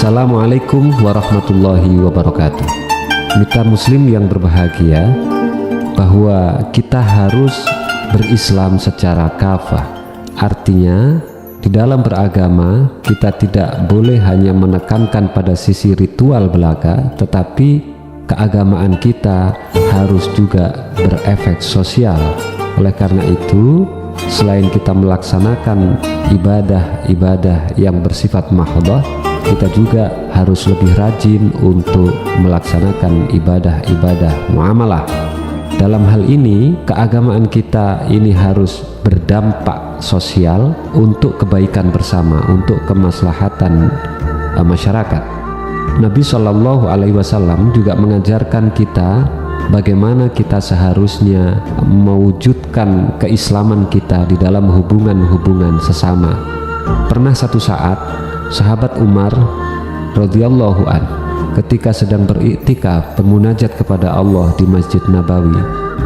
Assalamualaikum warahmatullahi wabarakatuh. Mitra muslim yang berbahagia, bahwa kita harus berislam secara kafah. Artinya di dalam beragama kita tidak boleh hanya menekankan pada sisi ritual belaka, tetapi keagamaan kita harus juga berefek sosial. Oleh karena itu, selain kita melaksanakan ibadah-ibadah yang bersifat mahdhah, kita juga harus lebih rajin untuk melaksanakan ibadah-ibadah muamalah. Dalam hal ini, keagamaan kita ini harus berdampak sosial untuk kebaikan bersama, untuk kemaslahatan masyarakat. Nabi Shallallahu Alaihi Wasallam juga mengajarkan kita bagaimana kita seharusnya mewujudkan keislaman kita di dalam hubungan-hubungan sesama. Pernah satu saat sahabat Umar radhiyallahu an ketika sedang beriktikaf bermunajat kepada Allah di Masjid Nabawi,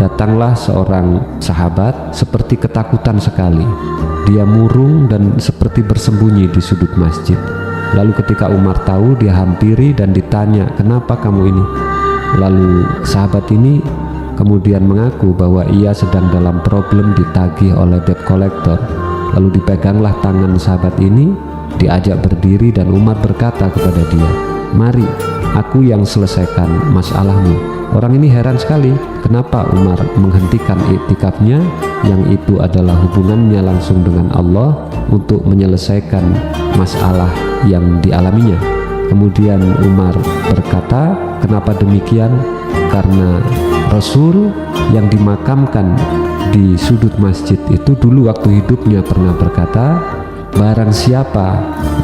datanglah seorang sahabat seperti ketakutan sekali. Dia murung dan seperti bersembunyi di sudut masjid. Lalu ketika Umar tahu, dia hampiri dan ditanya, "Kenapa kamu ini?" Lalu sahabat ini kemudian mengaku bahwa ia sedang dalam problem ditagih oleh debt collector. Lalu dipeganglah tangan sahabat ini, diajak berdiri, dan Umar berkata kepada dia, "Mari, aku yang selesaikan masalahmu." Orang ini heran sekali, kenapa Umar menghentikan iktikafnya yang itu adalah hubungannya langsung dengan Allah untuk menyelesaikan masalah yang dialaminya. Kemudian Umar berkata, "Kenapa demikian? Karena Rasul yang dimakamkan di sudut masjid itu dulu waktu hidupnya pernah berkata, barang siapa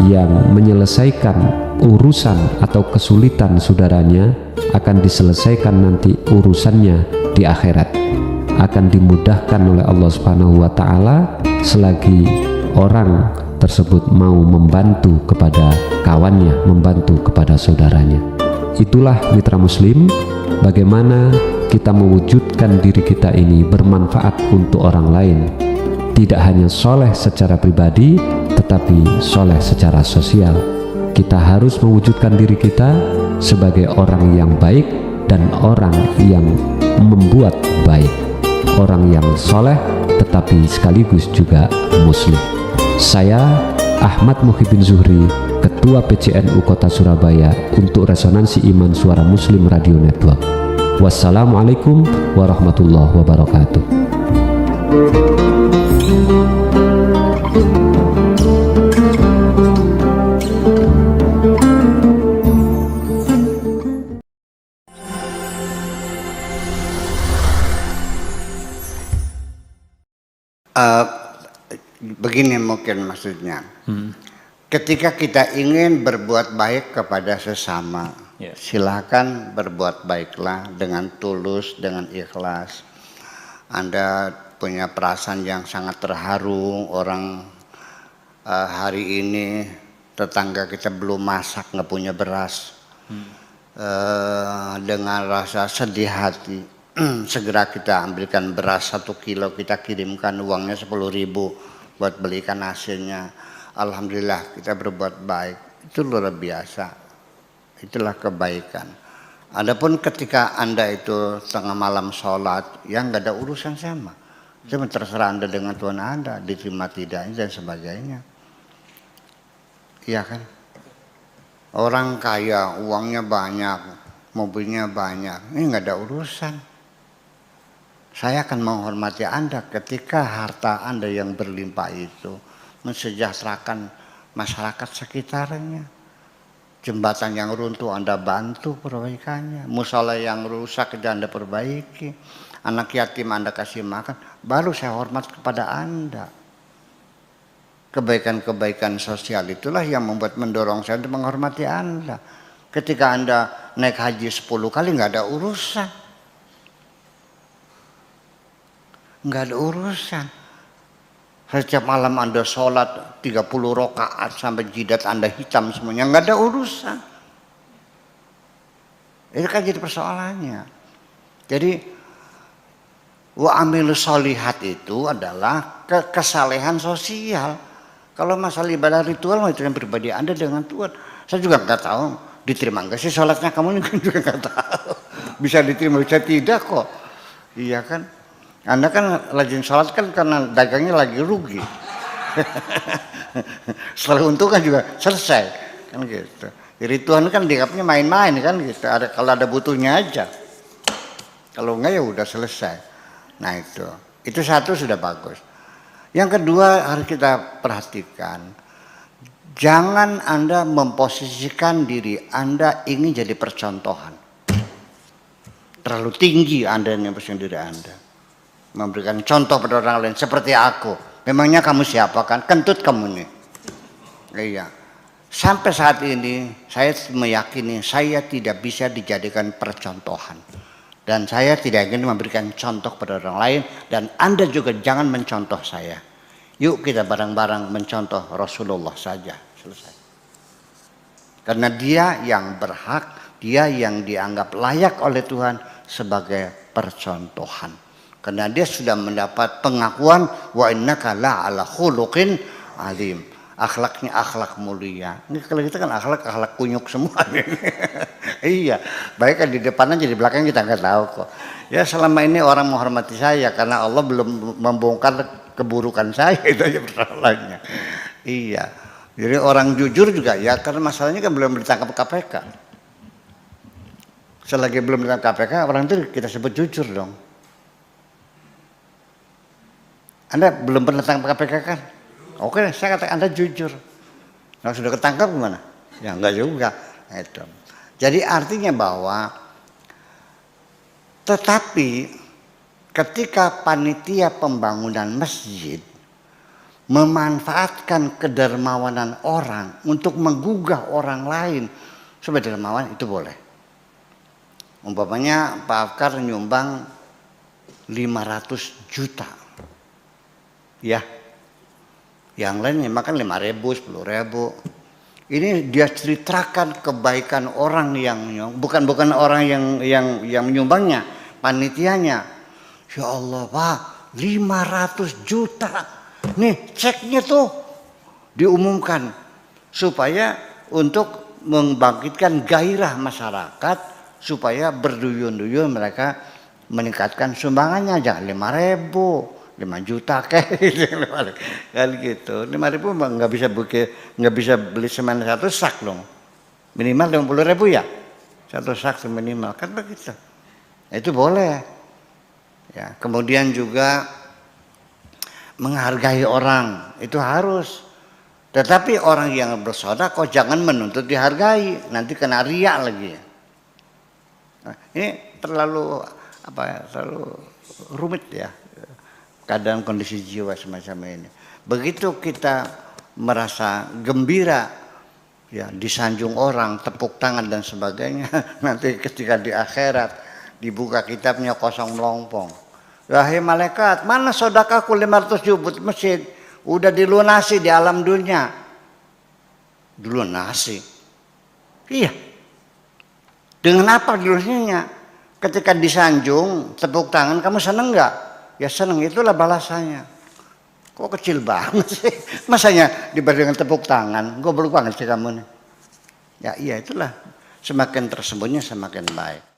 yang menyelesaikan urusan atau kesulitan saudaranya akan diselesaikan nanti urusannya di akhirat, akan dimudahkan oleh Allah Subhanahu wa taala selagi orang tersebut mau membantu kepada kawannya, membantu kepada saudaranya." Itulah mitra muslim, bagaimana kita mewujudkan diri kita ini bermanfaat untuk orang lain, tidak hanya soleh secara pribadi tetapi soleh secara sosial. Kita harus mewujudkan diri kita sebagai orang yang baik dan orang yang membuat baik, orang yang soleh tetapi sekaligus juga muslim. Saya Ahmad Muhyiddin Zuhri, Ketua PCNU Kota Surabaya untuk Resonansi Iman Suara Muslim Radio Network. Wassalamualaikum warahmatullahi wabarakatuh. Begini mungkin maksudnya, ketika kita ingin berbuat baik kepada sesama, silakan berbuat baiklah dengan tulus, dengan ikhlas. Anda punya perasaan yang sangat terharu, orang hari ini tetangga kita belum masak, nggak punya beras, dengan rasa sedih hati, segera kita ambilkan beras 1 kilo, kita kirimkan uangnya 10.000 buat belikan hasilnya. Alhamdulillah kita berbuat baik, itu luar biasa, itulah kebaikan. Adapun ketika Anda itu tengah malam sholat, yang nggak ada urusan sama, itu terserah Anda dengan Tuhan Anda, diterima tidaknya dan sebagainya. Iya kan? Orang kaya, uangnya banyak, mobilnya banyak, ini nggak ada urusan. Saya akan menghormati Anda ketika harta Anda yang berlimpah itu mensejahterakan masyarakat sekitarnya. Jembatan yang runtuh Anda bantu perbaikannya, musala yang rusak Anda perbaiki, anak yatim Anda kasih makan, baru saya hormat kepada Anda. Kebaikan-kebaikan sosial itulah yang mendorong saya untuk menghormati Anda. Ketika Anda naik haji 10 kali nggak ada urusan. Nggak ada urusan. Setiap malam Anda sholat 30 rakaat sampai jidat Anda hitam semuanya, nggak ada urusan. Itu kan jadi persoalannya. Jadi wa amilu sholihat itu adalah kesalehan sosial. Kalau masalah ibadah ritual itu yang pribadi Anda dengan Tuhan. Saya juga nggak tahu diterima nggak sih sholatnya kamu ini, kan juga nggak tahu. Bisa diterima bisa tidak kok. Iya kan? Anda kan rajin sholat kan karena dagangnya lagi rugi. Setelah untung kan juga selesai kan gitu. Jadi Tuhan kan dianggapnya main-main kan gitu. Kalau ada butuhnya aja. Kalau enggak ya udah selesai. Nah itu satu sudah bagus. Yang kedua harus kita perhatikan, jangan Anda memposisikan diri Anda ingin jadi percontohan. Terlalu tinggi Anda memposisikan diri Anda, memberikan contoh pada orang lain seperti aku. Memangnya kamu siapa kan? Kentut kamu nih. Iya. Sampai saat ini saya meyakini saya tidak bisa dijadikan percontohan. Dan saya tidak ingin memberikan contoh pada orang lain. Dan Anda juga jangan mencontoh saya. Yuk kita bareng-bareng mencontoh Rasulullah saja. Selesai. Karena dia yang berhak, dia yang dianggap layak oleh Tuhan sebagai percontohan. Karena dia sudah mendapat pengakuan wa innaka la'ala khuluqin alim. Akhlaknya akhlak mulia. Ini kalau kita kan akhlak kunyuk semua. Iya, baik kan di depan aja, di belakang kita nggak tahu kok. Ya selama ini orang menghormati saya karena Allah belum membongkar keburukan saya, itu aja persoalannya. Iya, jadi orang jujur juga ya karena masalahnya kan belum ditangkap KPK. Selagi belum ditangkap KPK, orang itu kita sebut jujur dong. Anda belum pernah tangkap KPK kan? Oke, saya katakan Anda jujur. Nah, sudah ketangkap gimana? Ya enggak juga. Itu. Jadi artinya bahwa tetapi ketika panitia pembangunan masjid memanfaatkan kedermawanan orang untuk menggugah orang lain supaya dermawan, itu boleh. Umpamanya Pak Afkar nyumbang 500 juta. Ya. Yang lain makan 5.000, 10.000. Ini dia ceritakan kebaikan orang yang bukan orang yang menyumbangnya, panitianya. Ya Allah Pak, 500 juta. Nih ceknya tuh diumumkan supaya untuk membangkitkan gairah masyarakat supaya berduyun-duyun mereka meningkatkan sumbangannya, jangan 5.000. 5 juta kayak kan gitu. 5.000 nggak bisa beli semen 1 sak dong. Minimal 50.000 ya. 1 sak minimal kan begitu. Itu boleh. Ya, kemudian juga menghargai orang itu harus. Tetapi orang yang bersedekah jangan menuntut dihargai, nanti kena riak lagi. Nah, ini terlalu terlalu rumit ya. Keadaan kondisi jiwa semacam ini. Begitu kita merasa gembira, ya disanjung orang, tepuk tangan dan sebagainya, nanti ketika di akhirat dibuka kitabnya kosong melompong. Wahai malaikat, mana sedekahku 500 juta masjid? Udah dilunasi di alam dunia. Dilunasi. Iya. Dengan apa dilunasinya? Ketika disanjung, tepuk tangan, kamu seneng nggak? Ya seneng, itulah balasannya. Kok kecil banget sih? Masanya dibanding dengan tepuk tangan, goblok banget sih kamu nih. Ya iya itulah, semakin tersembunyi semakin baik.